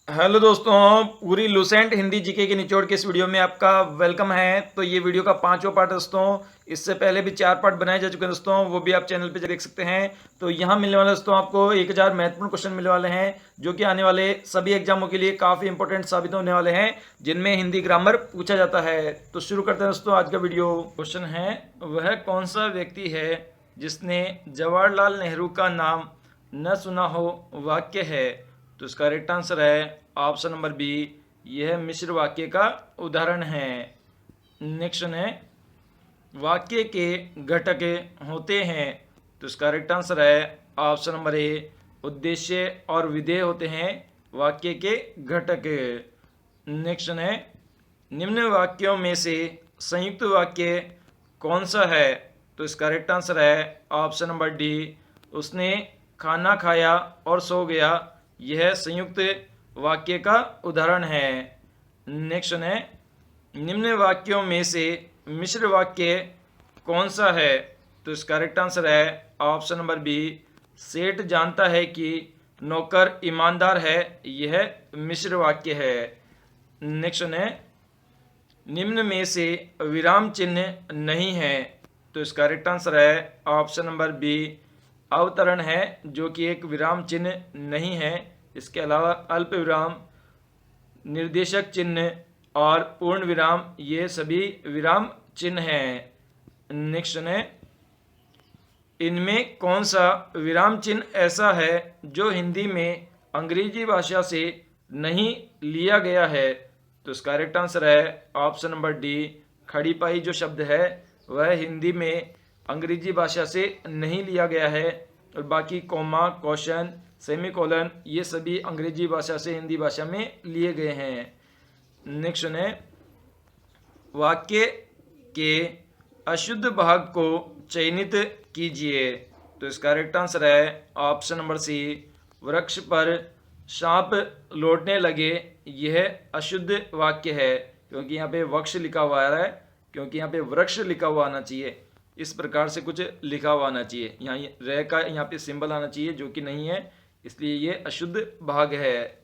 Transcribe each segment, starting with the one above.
Hello दोस्तों, पूरी Lucent Hindi GK के निचोड़ के इस वीडियो में आपका वेलकम है। तो ये वीडियो का पांचवा पार्ट दोस्तों, इससे पहले भी 4 पार्ट बनाए जा चुके हैं दोस्तों, वो भी आप चैनल पे देख सकते हैं। तो यहाँ मिलने वाले दोस्तों आपको 1000 महत्वपूर्ण क्वेश्चन मिलने वाले हैं, जो कि आने वाले सभी एग्जामों के लिए काफ़ी इंपॉर्टेंट साबित होने वाले हैं, जिनमें हिंदी ग्रामर पूछा जाता है। तो शुरू करते हैं दोस्तों आज का वीडियो। क्वेश्चन है, वह कौन सा व्यक्ति है जिसने जवाहरलाल नेहरू का नाम न सुना हो? वाक्य है। तो इसका राइट आंसर है ऑप्शन नंबर बी, यह मिश्र वाक्य का उदाहरण है। नेक्स्ट है, वाक्य के घटक होते हैं। तो इसका राइट आंसर है ऑप्शन नंबर ए, उद्देश्य और विधेय होते हैं वाक्य के घटक। नेक्स्ट है, निम्न वाक्यों में से संयुक्त वाक्य कौन सा है? तो इसका राइट आंसर है ऑप्शन नंबर डी, उसने खाना खाया और सो गया। यह संयुक्त वाक्य का उदाहरण है। नेक्स्ट है, निम्न वाक्यों में से मिश्र वाक्य कौन सा है? तो इसका करेक्ट आंसर है ऑप्शन नंबर बी, सेठ जानता है कि नौकर ईमानदार है। यह मिश्र वाक्य है। नेक्स्ट है, निम्न में से विराम चिन्ह नहीं है। तो इसका करेक्ट आंसर है ऑप्शन नंबर बी, अवतरण है, जो कि एक विराम चिन्ह नहीं है। इसके अलावा अल्प विराम, निर्देशक चिन्ह और पूर्ण विराम, ये सभी विराम चिन्ह हैं। नेक्स्ट है, इनमें कौन सा विराम चिन्ह ऐसा है जो हिंदी में अंग्रेजी भाषा से नहीं लिया गया है? तो इसका करेक्ट आंसर है ऑप्शन नंबर डी, खड़ी पाई जो शब्द है वह हिंदी में अंग्रेजी भाषा से नहीं लिया गया है, और बाकी कॉमा, क्वेश्चन, सेमीकोलन, ये सभी अंग्रेजी भाषा से हिंदी भाषा में लिए गए हैं। नेक्स्ट है, वाक्य के अशुद्ध भाग को चयनित कीजिए। तो इसका करेक्ट आंसर है ऑप्शन नंबर सी, वृक्ष पर सांप लौटने लगे। यह अशुद्ध वाक्य है, क्योंकि यहाँ पे वृक्ष लिखा हुआ है, क्योंकि यहाँ पे वृक्ष लिखा हुआ आना चाहिए, इस प्रकार से कुछ लिखा हुआ आना चाहिए। यहाँ रह का यहाँ पे सिंबल आना चाहिए, जो कि नहीं है, इसलिए ये अशुद्ध भाग है।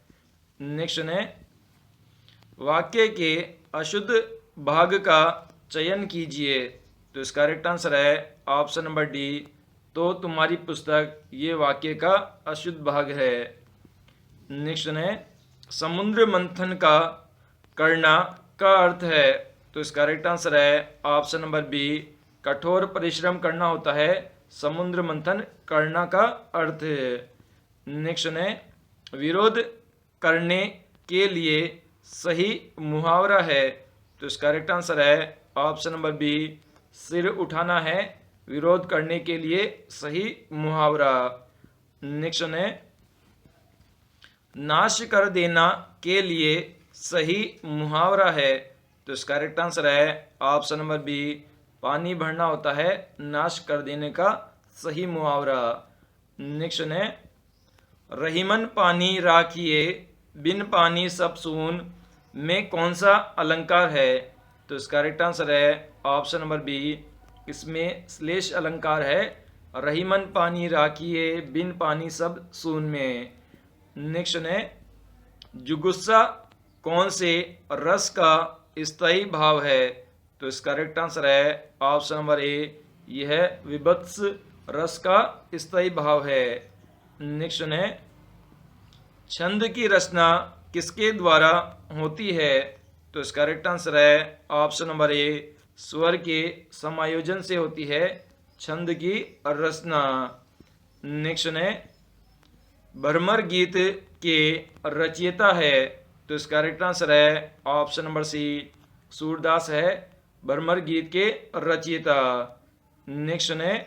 नेक्स्ट है, वाक्य के अशुद्ध भाग का चयन कीजिए। तो इसका करेक्ट आंसर है ऑप्शन नंबर डी, तो तुम्हारी पुस्तक ये वाक्य का अशुद्ध भाग है। नेक्स्ट है, समुद्र मंथन का करना का अर्थ है। तो इसका करेक्ट आंसर है ऑप्शन नंबर बी, कठोर परिश्रम करना होता है समुद्र मंथन करना का अर्थ है। नेक्स्ट है, विरोध करने के लिए सही मुहावरा है। तो इसका करेक्ट आंसर है ऑप्शन नंबर बी, सिर उठाना है विरोध करने के लिए सही मुहावरा। नेक्स्ट है, नाश कर देना के लिए सही मुहावरा है। तो इसका करेक्ट आंसर है ऑप्शन नंबर बी, पानी भरना होता है नाश कर देने का सही मुहावरा। नेक्स्ट है, रहीमन पानी राखिए बिन पानी सब सून में कौन सा अलंकार है? तो इसका करेक्ट आंसर है ऑप्शन नंबर बी, इसमें श्लेष अलंकार है, रहीमन पानी राखिए बिन पानी सब सून में। नेक्स्ट है, जुगुस्सा कौन से रस का स्थायी भाव है? तो इसका करेक्ट आंसर है ऑप्शन नंबर ए, यह विभत्स रस का स्थायी भाव है। नेक्स्ट है, छंद की रचना किसके द्वारा होती है? तो इसका करेक्ट आंसर है ऑप्शन नंबर ए, स्वर के समायोजन से होती है छंद की रचना। नेक्स्ट है, भ्रमर गीत के रचयिता है। तो इसका करेक्ट आंसर है ऑप्शन नंबर सी, सूरदास है भ्रमर गीत के रचयिता। नेक्स्ट है,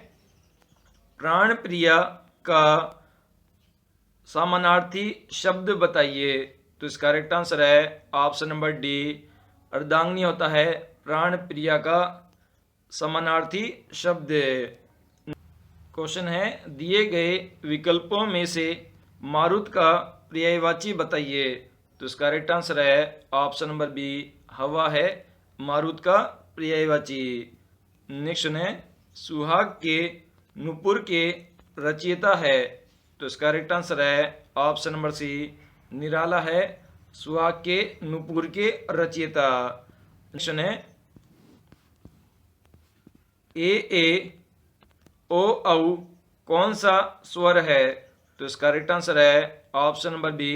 प्राण प्रिया का समानार्थी शब्द बताइए। तो इसका करेक्ट आंसर है ऑप्शन नंबर डी, अर्धांगिनी होता है प्राण प्रिया का समानार्थी शब्द। क्वेश्चन है, दिए गए विकल्पों में से मारुत का पर्यायवाची बताइए। तो इसका करेक्ट आंसर है ऑप्शन नंबर बी, हवा है मारुत का पर्यायवाची। नेक्स्ट है, सुहाग के नुपुर के रचयिता है। तो इसका करेक्ट आंसर है ऑप्शन नंबर सी, निराला है सुहाग के नुपुर के रचयिता। ऑप्शन है ए ओ औ कौन सा स्वर है? तो इसका करेक्ट आंसर है ऑप्शन नंबर बी,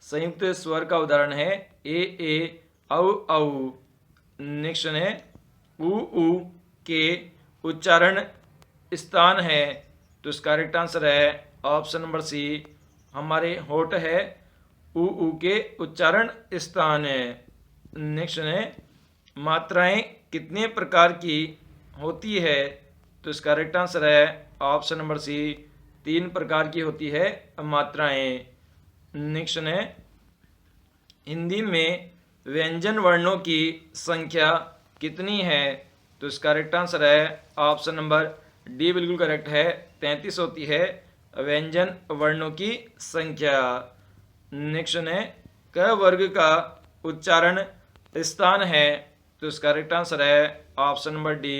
संयुक्त स्वर का उदाहरण है ए औ औ। नेक्स्ट है उ के उच्चारण स्थान है। तो इसका करेक्ट आंसर है ऑप्शन नंबर सी, हमारे होठ है उ के उच्चारण स्थान है। नेक्स्ट है मात्राएं कितने प्रकार की होती है? तो इसका करेक्ट आंसर है ऑप्शन नंबर सी, 3 प्रकार की होती है मात्राएं। नेक्स्ट है हिंदी में व्यंजन वर्णों की संख्या कितनी है? तो इसका करेक्ट आंसर है ऑप्शन नंबर डी बिल्कुल करेक्ट है, 33 होती है व्यंजन वर्णों की संख्या। नेक्स्ट है क वर्ग का उच्चारण स्थान है। तो इसका करेक्ट आंसर है ऑप्शन नंबर डी,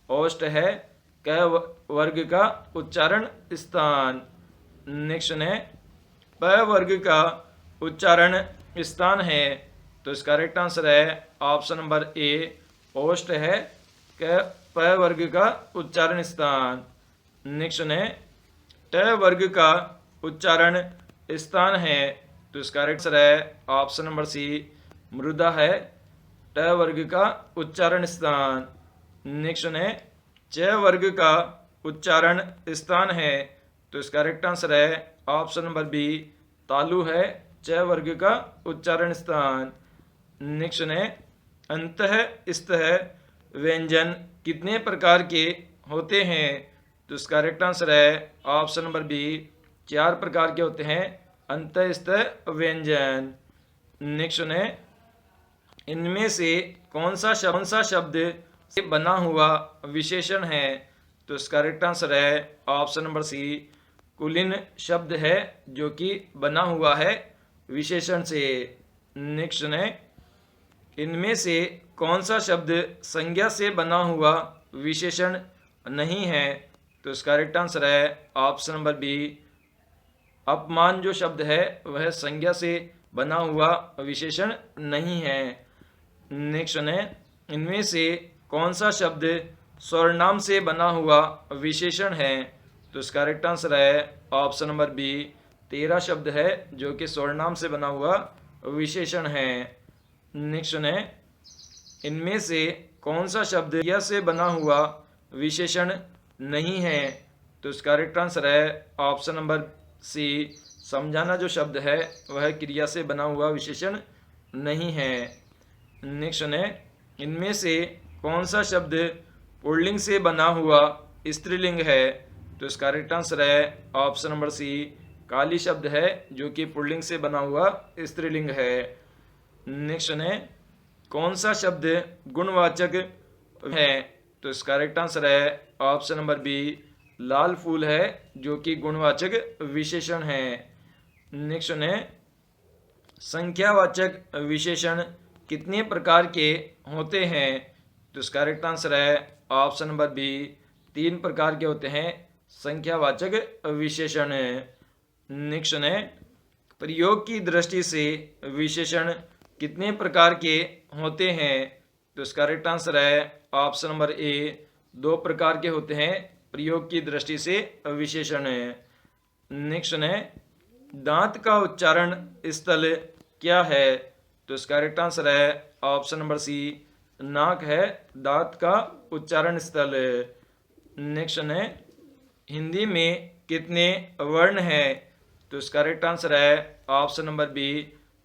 ओष्ठ है क वर्ग का उच्चारण स्थान। नेक्स्ट है प वर्ग का उच्चारण स्थान है। तो इसका करेक्ट आंसर है ऑप्शन नंबर ए, ओष्ठ है क प वर्ग का उच्चारण स्थान। नेक्स्ट है ट वर्ग का उच्चारण स्थान है। तो इसका करेक्ट आंसर है ऑप्शन नंबर सी, मृदा है ट वर्ग का उच्चारण स्थान। नेक्स्ट है च वर्ग का उच्चारण स्थान है। तो इसका करेक्ट आंसर है ऑप्शन नंबर बी, तालु है च वर्ग का उच्चारण स्थान। नेक्स्ट है अंतः स्तः व्यंजन कितने प्रकार के होते हैं? तो इसका करेक्ट आंसर है ऑप्शन नंबर बी, 4 प्रकार के होते हैं अंतः स्तः व्यंजन। नेक्स्ट है इनमें से कौन सा शब्द से बना हुआ विशेषण है? तो इसका करेक्ट आंसर है ऑप्शन नंबर सी, कुलीन शब्द है जो कि बना हुआ है विशेषण से। नेक्स्ट है इनमें से कौन सा शब्द संज्ञा से बना हुआ विशेषण नहीं है? तो इसका करेक्ट आंसर है ऑप्शन नंबर बी, अपमान जो शब्द है वह संज्ञा से बना हुआ विशेषण नहीं है। नेक्स्ट है इनमें से कौन सा शब्द स्वर्णाम से बना हुआ विशेषण है? तो इसका करेक्ट आंसर है ऑप्शन नंबर बी, 13 शब्द है जो कि स्वर्णाम से बना हुआ विशेषण है। नेक्स्ट है इनमें से कौन सा शब्द क्रिया से बना हुआ विशेषण नहीं है? तो इसका करेक्ट आंसर है ऑप्शन नंबर सी, समझाना जो शब्द है वह क्रिया से बना हुआ विशेषण नहीं है। नेक्स्ट है इनमें से कौन सा शब्द पुल्लिंग से बना हुआ स्त्रीलिंग है? तो इसका करेक्ट आंसर है ऑप्शन नंबर सी, काली शब्द है जो कि पुल्लिंग से बना हुआ स्त्रीलिंग है। नेक्स्ट है कौन सा शब्द गुणवाचक है? तो इसका करेक्ट आंसर है ऑप्शन नंबर बी, लाल फूल है जो कि गुणवाचक विशेषण है। नेक्स्ट है संख्यावाचक विशेषण कितने प्रकार के होते हैं? तो इसका करेक्ट आंसर है ऑप्शन नंबर बी, 3 प्रकार के होते हैं संख्यावाचक विशेषण। नेक्स्ट है प्रयोग की दृष्टि से विशेषण कितने प्रकार के होते हैं? तो इसका करेक्ट आंसर है ऑप्शन नंबर ए, 2 प्रकार के होते हैं प्रयोग की दृष्टि से विशेषण। नेक्स्ट है दांत का उच्चारण स्थल क्या है? तो इसका करेक्ट आंसर है ऑप्शन नंबर सी, नाक है दांत का उच्चारण स्थल। नेक्स्ट है हिंदी में कितने वर्ण हैं? तो इसका करेक्ट आंसर है ऑप्शन नंबर बी,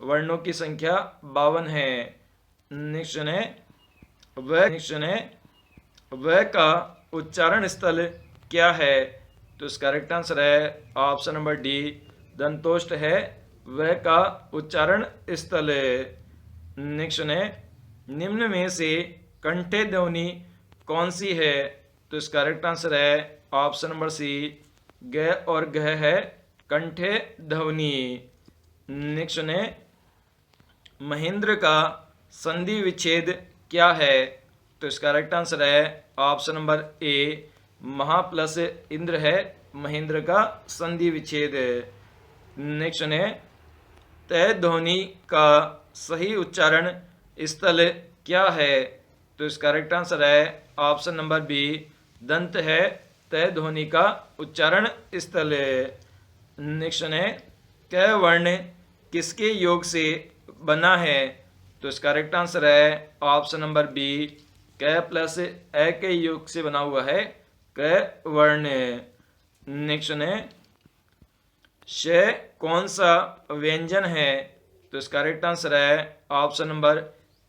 वर्णों की संख्या 52 है। नेक्स्ट है वह का उच्चारण स्थल क्या है? तो इसका करेक्ट आंसर है ऑप्शन नंबर डी, दंतोष्ठ है वह का उच्चारण स्थल। नेक्स्ट है निम्न में से कंठे ध्वनि कौन सी है? तो इसका करेक्ट आंसर है ऑप्शन नंबर सी, ग और घ है कंठे ध्वनि। नेक्स्ट है महेंद्र का संधि विच्छेद क्या है? तो इसका करेक्ट आंसर है ऑप्शन नंबर ए, महा प्लस इंद्र है महेंद्र का संधि विच्छेद। नेक्स्ट है तय ध्वनि का सही उच्चारण स्थल क्या है? तो इसका करेक्ट आंसर है ऑप्शन नंबर बी, दंत है तय ध्वनि का उच्चारण स्थल। नेक्स्ट है क वर्ण किसके योग से बना है? तो इसका करेक्ट आंसर है ऑप्शन नंबर बी, क प्लस ए के योग से बना हुआ है क वर्ण। नेक्स्ट है श कौन सा व्यंजन है? तो इसका करेक्ट आंसर है ऑप्शन नंबर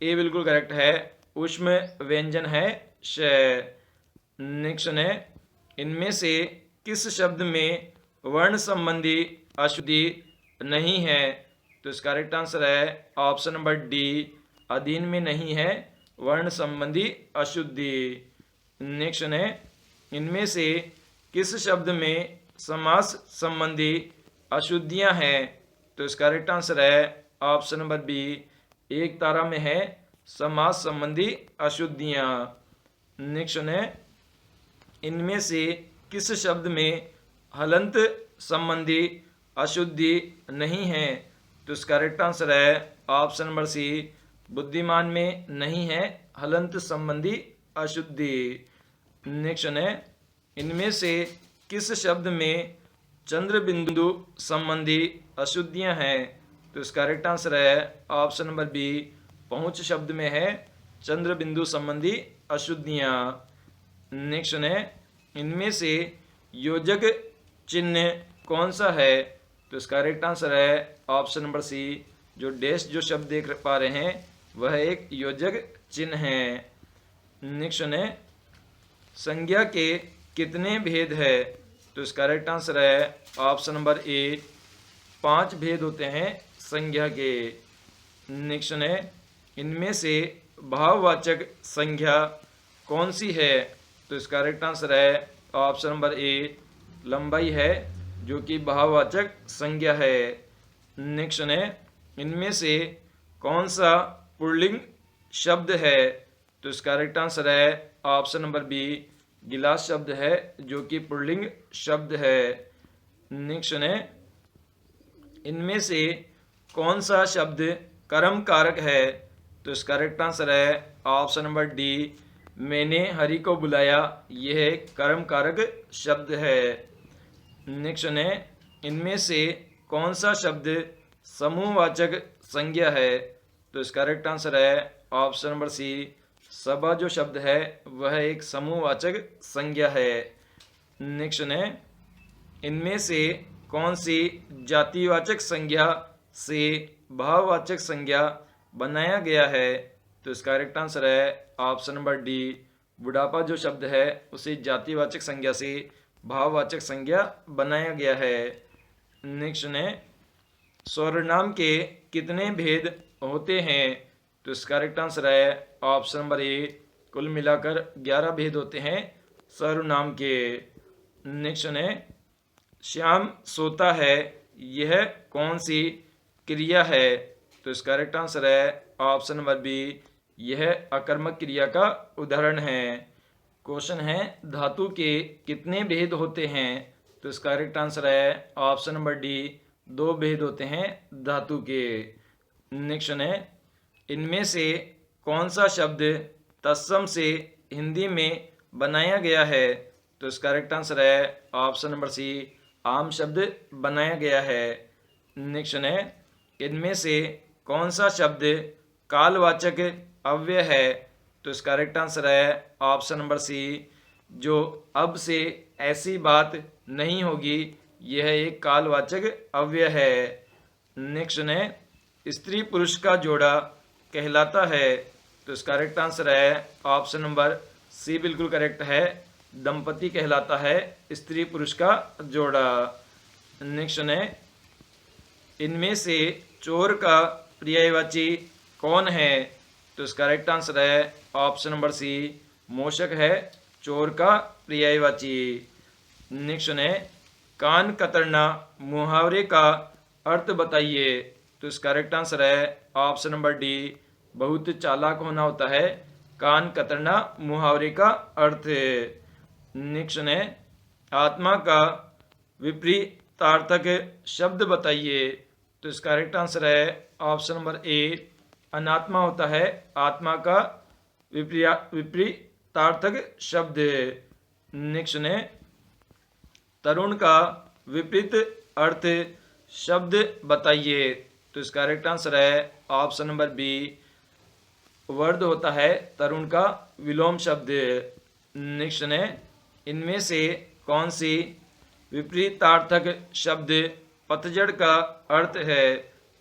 ए बिल्कुल करेक्ट है, ऊष्म व्यंजन है श। नेक्स्ट है इनमें से किस शब्द में वर्ण संबंधी अशुद्धि नहीं है? तो इसका करेक्ट आंसर है ऑप्शन नंबर डी, अधीन में नहीं है वर्ण संबंधी अशुद्धि। नेक्स्ट है इनमें से किस शब्द में समास संबंधी अशुद्धियां हैं? तो इसका करेक्ट आंसर है ऑप्शन नंबर बी, एक तारा में है समास संबंधी अशुद्धियां। नेक्स्ट है इनमें से किस शब्द में हलंत संबंधी अशुद्धि नहीं है? तो इसका करेक्ट आंसर है ऑप्शन नंबर सी, बुद्धिमान में नहीं है हलंत संबंधी अशुद्धि। नेक्स्ट है इनमें से किस शब्द में चंद्र बिंदु संबंधी अशुद्धियां हैं? तो इसका करेक्ट आंसर है ऑप्शन नंबर बी, पहुंच शब्द में है चंद्र बिंदु संबंधी अशुद्धियां। नेक्स्ट है इनमें से योजक चिन्ह कौन सा है? तो इसका करेक्ट आंसर है ऑप्शन नंबर सी, जो डैश जो शब्द देख पा रहे हैं वह एक योजक चिन्ह है। नेक्स्ट है संज्ञा के कितने भेद है? तो इसका करेक्ट आंसर है ऑप्शन नंबर ए, 5 भेद होते हैं संज्ञा के। नेक्स्ट है इनमें से भाववाचक संज्ञा कौन सी है? तो इसका करेक्ट आंसर है ऑप्शन नंबर ए, लंबाई है जो कि भाववाचक संज्ञा है। नेक्स्ट है इनमें से कौन सा पुल्लिंग शब्द है? तो इसका करेक्ट आंसर है ऑप्शन नंबर बी, गिलास शब्द है जो कि पुल्लिंग शब्द है। नेक्स्ट है इनमें से कौन सा शब्द कर्म कारक है? तो इसका करेक्ट आंसर है ऑप्शन नंबर डी, मैंने हरि को बुलाया, यह कर्म कारक शब्द है। नेक्स्ट है इनमें से कौन सा शब्द समूहवाचक संज्ञा है? तो इसका करेक्ट आंसर है ऑप्शन नंबर सी, सभा जो शब्द है वह एक समूहवाचक संज्ञा है। नेक्स्ट है इनमें से कौन सी जातिवाचक संज्ञा से भाववाचक संज्ञा बनाया गया है? तो इसका करेक्ट आंसर है ऑप्शन नंबर डी, बुढ़ापा जो शब्द है उसे जातिवाचक संज्ञा से भाववाचक संज्ञा बनाया गया है। नेक्स्ट है सर्वनाम के कितने भेद होते हैं? तो इसका करेक्ट आंसर है ऑप्शन नंबर ए, कुल मिलाकर 11 भेद होते हैं सर्वनाम के। नेक्स्ट है श्याम सोता है, यह कौन सी क्रिया है? तो इसका करेक्ट आंसर है ऑप्शन नंबर बी, यह अकर्मक क्रिया का उदाहरण है। क्वेश्चन है धातु के कितने भेद होते हैं? तो इसका करेक्ट आंसर है ऑप्शन नंबर डी, 2 भेद होते हैं धातु के। नेक्स्ट है इनमें से कौन सा शब्द तत्सम से हिंदी में बनाया गया है? तो इसका करेक्ट आंसर है ऑप्शन नंबर सी, आम शब्द बनाया गया है। नेक्स्ट है इनमें से कौन सा शब्द कालवाचक अव्यय है? तो इसका करेक्ट आंसर है ऑप्शन नंबर सी, जो अब से ऐसी बात नहीं होगी, यह एक कालवाचक अव्यय है। नेक्स्ट है स्त्री पुरुष का जोड़ा कहलाता है। तो इसका करेक्ट आंसर है ऑप्शन नंबर सी बिल्कुल करेक्ट है, दंपति कहलाता है स्त्री पुरुष का जोड़ा। नेक्स्ट है इनमें से चोर का पर्यायवाची कौन है? तो इसका करेक्ट आंसर है ऑप्शन नंबर सी, मूषक है चोर का पर्यायवाची। नेक्स्ट है कान कतरना मुहावरे का अर्थ बताइए। तो इसका करेक्ट आंसर है ऑप्शन नंबर डी, बहुत चालाक होना होता है कान कतरना मुहावरे का अर्थ। नेक्स्ट है आत्मा का विपरीतार्थक शब्द बताइए। तो इसका करेक्ट आंसर है ऑप्शन नंबर ए, अनात्मा होता है आत्मा का विपरीतार्थक शब्द। नेक्स्ट ने तरुण का विपरीत अर्थ शब्द बताइए। तो इसका करेक्ट आंसर है ऑप्शन नंबर बी, वर्ध होता है तरुण का विलोम शब्द। नेक्स्ट ने इनमें से कौन सी विपरीतार्थक शब्द पतझड़ का अर्थ है।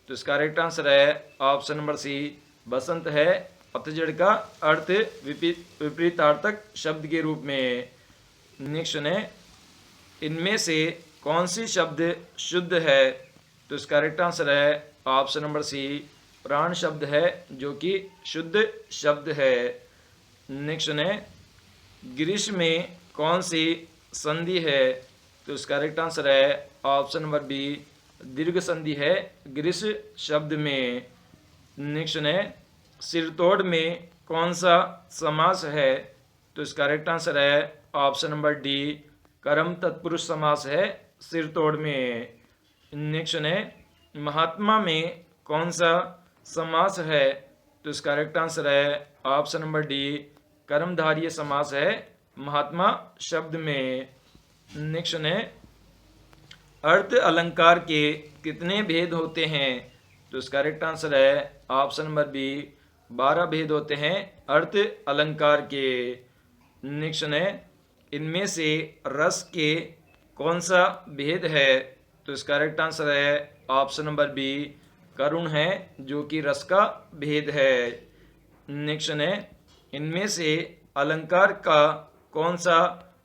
तो इसका करेक्ट आंसर है ऑप्शन नंबर सी, बसंत है पतझड़ का अर्थ विपरीतार्थक शब्द के रूप में। नेक्स्ट ने इनमें से कौन सी शब्द शुद्ध है। तो इसका करेक्ट आंसर है ऑप्शन नंबर सी, प्राण शब्द है जो कि शुद्ध शब्द है। नेक्स्ट ने ग्रीष्म में कौन सी संधि है। तो इसका करेक्ट आंसर है ऑप्शन नंबर बी, दीर्घ संधि है ग्रीष्म शब्द में। नेक्स्ट ने सिरतोड़ में कौन सा समास है। तो इसका करेक्ट आंसर है ऑप्शन नंबर डी, कर्म तत्पुरुष समास है सिरतोड़ में। नेक्स्ट ने महात्मा में कौन सा समास है। तो इसका करेक्ट आंसर है ऑप्शन नंबर डी, कर्मधारय समास है महात्मा शब्द में। नेक्स्ट ने अर्थ अलंकार के कितने भेद होते हैं। तो इसका करेक्ट आंसर है ऑप्शन नंबर बी, 12 भेद होते हैं अर्थ अलंकार के। नेक्स्ट ने इनमें से रस के कौन सा भेद है। तो इसका करेक्ट आंसर है ऑप्शन नंबर बी, करुण है जो कि रस का भेद है। नेक्स्ट ने इनमें से अलंकार का कौन सा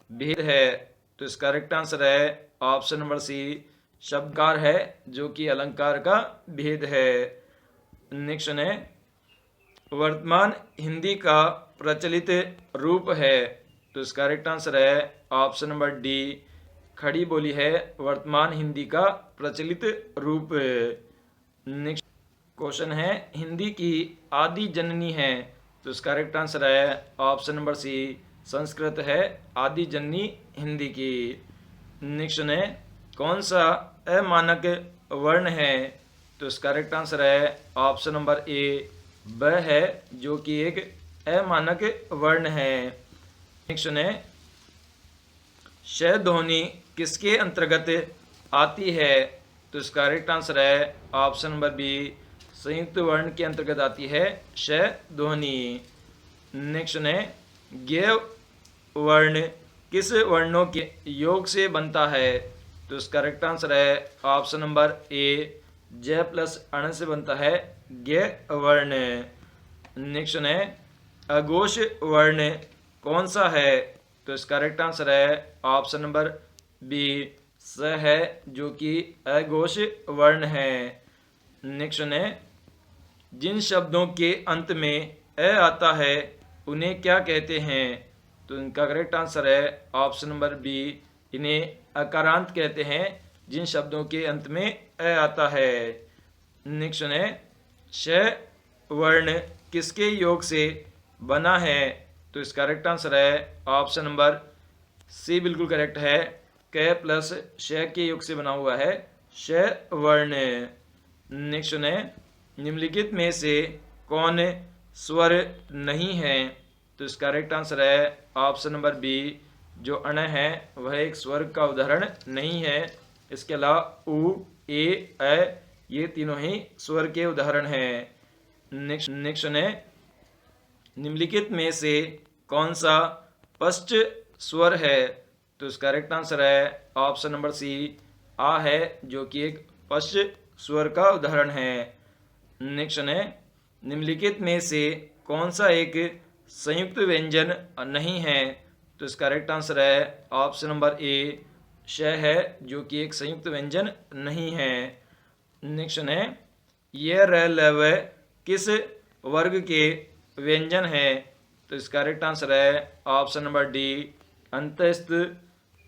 भेद है। तो इसका करेक्ट आंसर है ऑप्शन नंबर सी, शब्दकार है जो कि अलंकार का भेद है। नेक्स्ट ने वर्तमान हिंदी का प्रचलित रूप है। तो इसका करेक्ट आंसर है ऑप्शन नंबर डी, खड़ी बोली है वर्तमान हिंदी का प्रचलित रूप। नेक्स्ट क्वेश्चन है हिंदी की आदि जननी है। तो इसका करेक्ट आंसर है ऑप्शन नंबर सी, संस्कृत है आदि जननी हिंदी की। नेक्स्ट ने कौन सा अमानक वर्ण है। तो इसका करेक्ट आंसर है ऑप्शन नंबर ए, ब है जो कि एक अमानक वर्ण है। नेक्स्ट ने श ध्वनि किसके अंतर्गत आती है। तो इसका करेक्ट आंसर है ऑप्शन नंबर बी, संयुक्त वर्ण के अंतर्गत आती है श ध्वनि। नेक्स्ट ने ज्ञ वर्ण किस वर्णों के योग से बनता है। तो इसका करेक्ट आंसर है ऑप्शन नंबर ए, ज प्लस अण से बनता है ज्ञ वर्ण। नेक्स्ट ने अघोष वर्ण कौन सा है। तो इसका करेक्ट आंसर है ऑप्शन नंबर बी, स है जो कि अघोष वर्ण है। नेक्स्ट ने जिन शब्दों के अंत में अ आता है उन्हें क्या कहते हैं। तो इनका करेक्ट आंसर है ऑप्शन नंबर बी, इन्हें अकारांत कहते हैं जिन शब्दों के अंत में अ आता है। नेक्स्ट ने श वर्ण किसके योग से बना है। तो इसका करेक्ट आंसर है ऑप्शन नंबर सी, बिल्कुल करेक्ट है, क प्लस श के योग से बना हुआ है श वर्ण। नेक्स्ट ने निम्नलिखित में से कौन स्वर नहीं है। तो इसका करेक्ट आंसर है ऑप्शन नंबर बी, जो अण है वह एक स्वर का उदाहरण नहीं है। इसके अलावा उ, ए, अ ये तीनों ही स्वर के उदाहरण हैं। नेक्स्ट ने निम्नलिखित में से कौन सा पश्च स्वर है। तो इसका करेक्ट आंसर है ऑप्शन नंबर सी, आ है जो कि एक पश्च स्वर का उदाहरण है। नेक्स्ट ने निम्नलिखित में से कौन सा एक संयुक्त व्यंजन नहीं है। तो इसका करेक्ट आंसर है ऑप्शन नंबर ए, श है जो कि एक संयुक्त व्यंजन नहीं है। नेक्स्ट ने यह र ल व किस वर्ग के व्यंजन है। तो इसका करेक्ट आंसर है ऑप्शन नंबर डी, अंतस्थ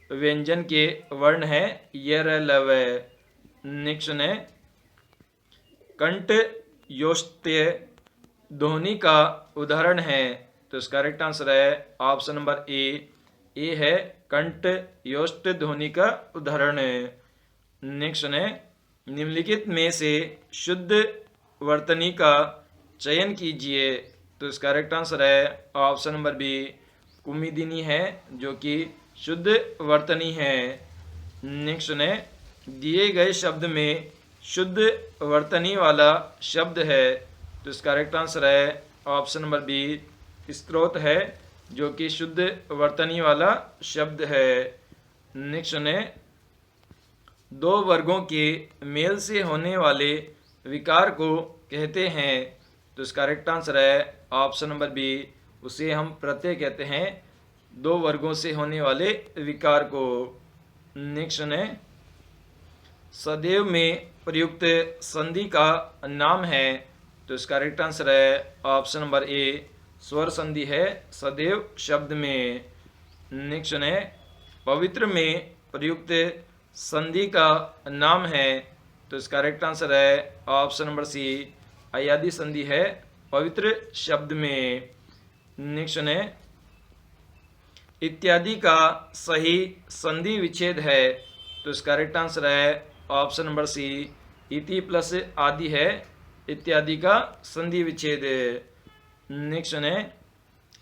व्यंजन के वर्ण है य र ल व। नेक्स्ट ने कंठ योष्ट्य ध्वनि का उदाहरण है। तो इसका करेक्ट आंसर है ऑप्शन नंबर ए है कंठ योष्ट ध्वनि का उदाहरण है। नेक्स्ट ने निम्नलिखित में से शुद्ध वर्तनी का चयन कीजिए। तो इसका करेक्ट आंसर है ऑप्शन नंबर बी, कुमुदिनी है, जो कि शुद्ध वर्तनी है। नेक्स्ट है, दिए गए शब्द में शुद्ध वर्तनी वाला शब्द है। तो इसका करेक्ट आंसर है ऑप्शन नंबर बी, स्त्रोत है, जो कि शुद्ध वर्तनी वाला शब्द है। नेक्स्ट है, दो वर्गों के मेल से होने वाले विकार को कहते हैं। तो इसका करेक्ट आंसर है ऑप्शन नंबर बी, उसे हम प्रत्यय कहते हैं, दो वर्गों से होने वाले विकार को। नेक्स्ट है, सदैव में प्रयुक्त संधि का नाम है। तो इसका करेक्ट आंसर है ऑप्शन नंबर ए, स्वर संधि है सदैव शब्द में। नेक्स्ट है, पवित्र में प्रयुक्त संधि का नाम है। तो इसका करेक्ट आंसर है ऑप्शन नंबर सी, अयादि संधि है पवित्र शब्द में। नेक्स्ट है, इत्यादि का सही संधि विच्छेद है। तो इसका करेक्ट आंसर है ऑप्शन नंबर सी, इति प्लस आदि है इत्यादि का संधि विच्छेद। नेक्स्ट है,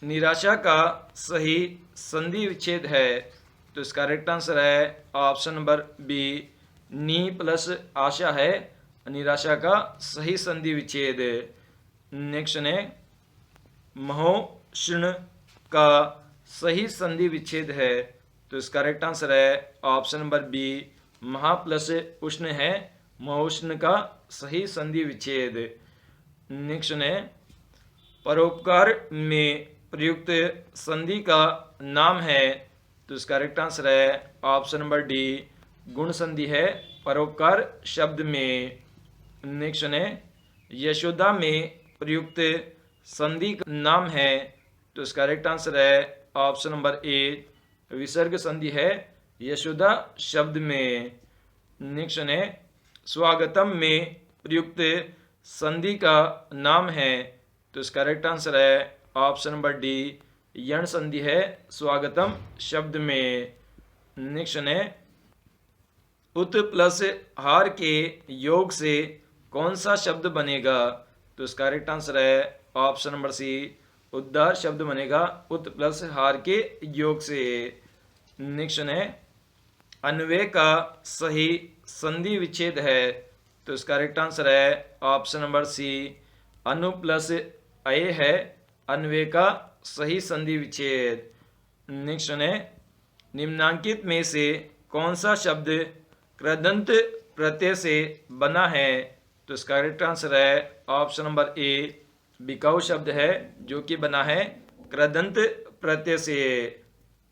निराशा का सही संधि विच्छेद है। तो इसका करेक्ट आंसर है ऑप्शन नंबर बी, नी प्लस आशा है निराशा का सही संधि विच्छेद। नेक्स्ट है, महोष्ण का सही संधि विच्छेद है। तो इसका करेक्ट आंसर है ऑप्शन नंबर बी, महा प्लस उष्ण है महोष्ण का सही संधि विच्छेद। नेक्स्ट है, परोपकार में प्रयुक्त संधि का नाम है। तो इसका करेक्ट आंसर है ऑप्शन नंबर डी, गुण संधि है परोपकार शब्द में। नेक्स्ट है, यशोदा में प्रयुक्त संधि का नाम है। तो इसका करेक्ट आंसर है ऑप्शन नंबर ए, विसर्ग संधि है यशोदा शब्द में। नेक्स्ट है, स्वागतम में प्रयुक्त संधि का नाम है। तो इसका करेक्ट आंसर है ऑप्शन नंबर डी, यण संधि है स्वागतम शब्द में। नेक्स्ट है, उत प्लस हार के योग से कौन सा शब्द बनेगा। तो इसका करेक्ट आंसर है ऑप्शन नंबर सी, उद्धार शब्द बनेगा उत प्लस हार के योग से। नेक्स्ट है, अन्वय का सही संधि विच्छेद है। तो इसका करेक्ट आंसर है ऑप्शन नंबर सी, अनु प्लस अय है अन्वय का सही संधि विच्छेद। नेक्स्ट है, निम्नांकित में से कौन सा शब्द कृदंत प्रत्यय से बना है। तो इसका करेक्ट आंसर है ऑप्शन नंबर ए, बिकाऊ शब्द है जो कि बना है कृदंत प्रत्यय से।